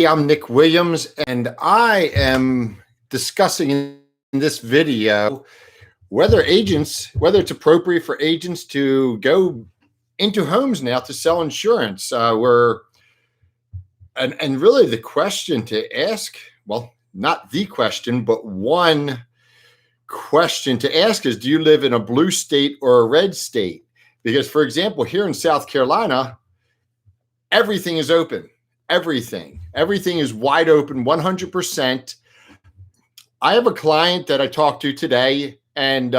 I'm Nick Williams, and I am discussing in this video whether it's appropriate for agents to go into homes now to sell insurance. And really the question to ask, well, not the question, but one question to ask is, do you live in a blue state or a red state? Because, for example, here in South Carolina, everything is open. Everything is wide open, 100%. I have a client that I talked to today, and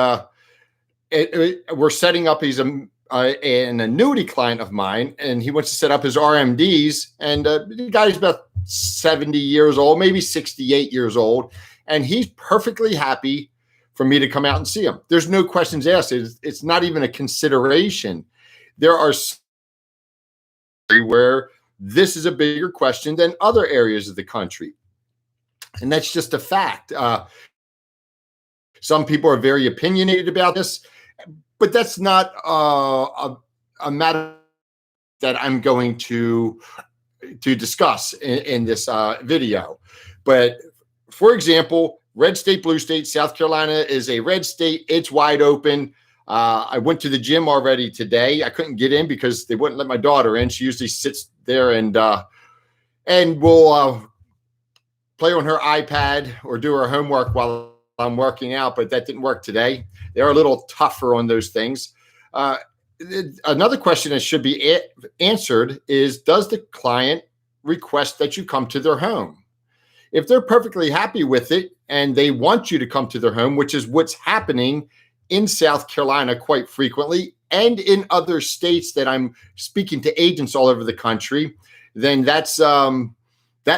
we're setting up. He's an annuity client of mine, and he wants to set up his RMDs. And the guy's about 70 years old, maybe 68 years old, and he's perfectly happy for me to come out and see him. There's no questions asked. It's not even a consideration. There are where this is a bigger question than other areas of the country. And that's just a fact. Some people are very opinionated about this, but that's not a matter that I'm going to discuss in this video. But for example, red state, blue state, South Carolina is a red state. It's wide open. I went to the gym already today. I couldn't get in because they wouldn't let my daughter in. She usually sits there and we'll play on her iPad or do her homework while I'm working out, but that didn't work today. They're a little tougher on those things. Another question that should be answered is, does the client request that you come to their home? If they're perfectly happy with it and they want you to come to their home, which is what's happening in South Carolina quite frequently, and in other states that I'm speaking to agents all over the country, then that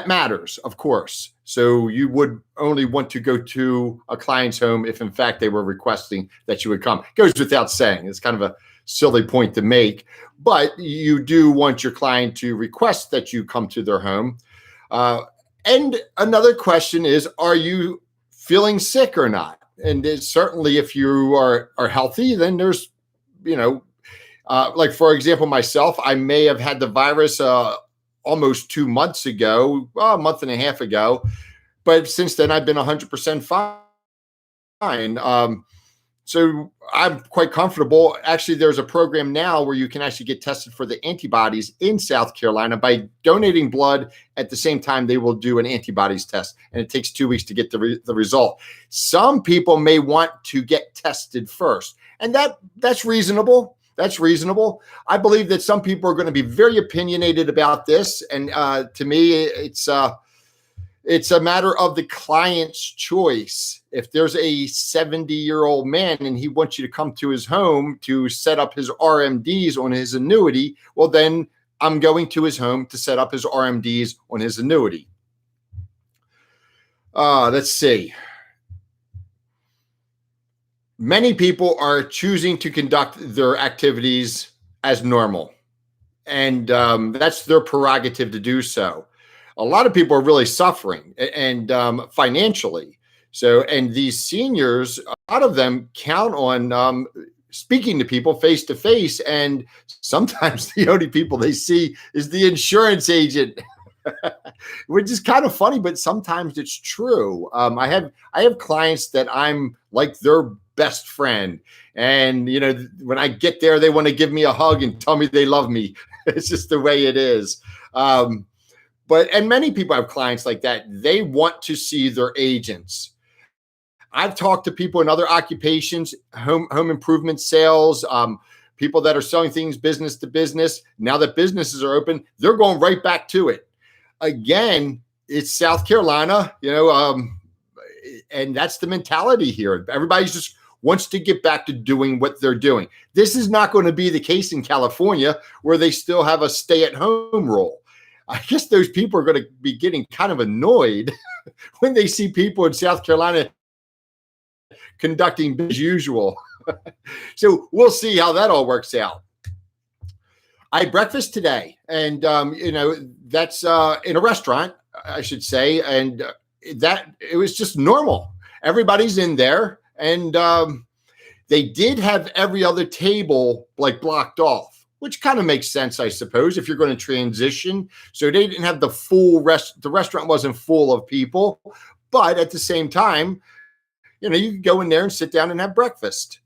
matters, of course. So you would only want to go to a client's home if, in fact, they were requesting that you would come. It goes without saying. It's kind of a silly point to make, but you do want your client to request that you come to their home. And another question is, are you feeling sick or not? And certainly if you are healthy, then there's, like, for example, myself, I may have had the virus almost 2 months ago, a month and a half ago. But since then, I've been 100% fine. So I'm quite comfortable. Actually, there's a program now where you can actually get tested for the antibodies in South Carolina by donating blood. At the same time, they will do an antibodies test, and it takes 2 weeks to get the result. Some people may want to get tested first, and that's reasonable. That's reasonable. I believe that some people are going to be very opinionated about this, and to me, it's a matter of the client's choice. If there's a 70-year-old man and he wants you to come to his home to set up his RMDs on his annuity, well, then I'm going to his home to set up his RMDs on his annuity. Let's see. Many people are choosing to conduct their activities as normal, and that's their prerogative to do so. A lot of people are really suffering and financially. So, and these seniors, a lot of them count on speaking to people face to face, and sometimes the only people they see is the insurance agent, which is kind of funny, but sometimes it's true. I have clients that I'm like their best friend, and when I get there, they want to give me a hug and tell me they love me. It's just the way it is. And many people have clients like that. They want to see their agents. I've talked to people in other occupations, home improvement sales, people that are selling things business to business. Now that businesses are open, they're going right back to it. Again, it's South Carolina, and that's the mentality here. Everybody just wants to get back to doing what they're doing. This is not going to be the case in California, where they still have a stay-at-home rule. I guess those people are going to be getting kind of annoyed when they see people in South Carolina conducting as usual. So we'll see how that all works out. I had breakfast today, and that's in a restaurant, I should say, and that it was just normal. Everybody's in there, and they did have every other table like blocked off, which kind of makes sense, I suppose, if you're going to transition. So they didn't have the full the restaurant wasn't full of people, but at the same time, you can go in there and sit down and have breakfast.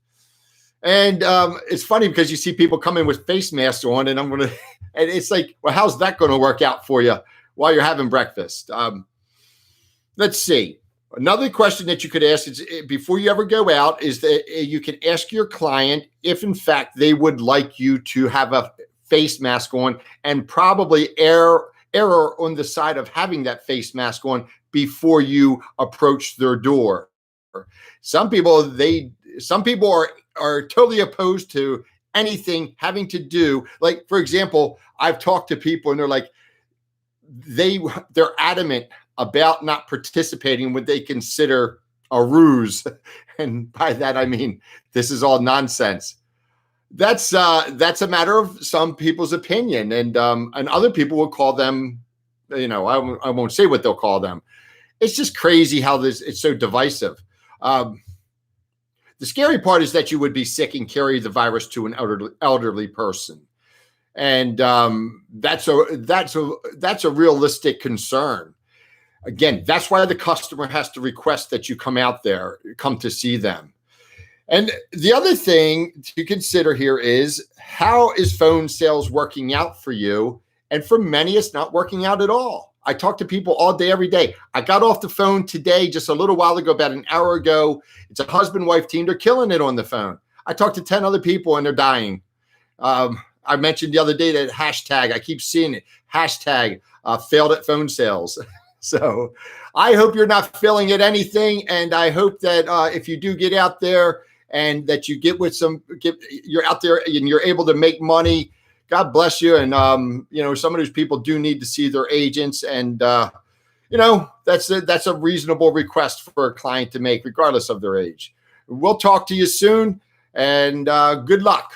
And it's funny because you see people come in with face masks on, and and it's like, well, how's that going to work out for you while you're having breakfast? Let's see. Another question that you could ask is, before you ever go out, is that you can ask your client if, in fact, they would like you to have a face mask on, and probably err on the side of having that face mask on before you approach their door. Some people are totally opposed to anything having to do, like, for example, I've talked to people and they're like, they're adamant about not participating in what they consider a ruse. And by that, I mean, this is all nonsense. That's a matter of some people's opinion. And other people will call them, I won't say what they'll call them. It's just crazy how it's so divisive. The scary part is that you would be sick and carry the virus to an elderly person. And that's a realistic concern. Again, that's why the customer has to request that you come to see them. And the other thing to consider here is, how is phone sales working out for you? And for many, it's not working out at all. I talk to people all day, every day. I got off the phone today, just a little while ago, about an hour ago. It's a husband-wife team. They're killing it on the phone. I talked to 10 other people and they're dying. I mentioned the other day that hashtag, I keep seeing it, hashtag failed at phone sales. So I hope you're not failing at anything. And I hope that if you do get out there and that you you're out there and you're able to make money, God bless you. And, some of those people do need to see their agents. And, that's a reasonable request for a client to make, regardless of their age. We'll talk to you soon, and good luck.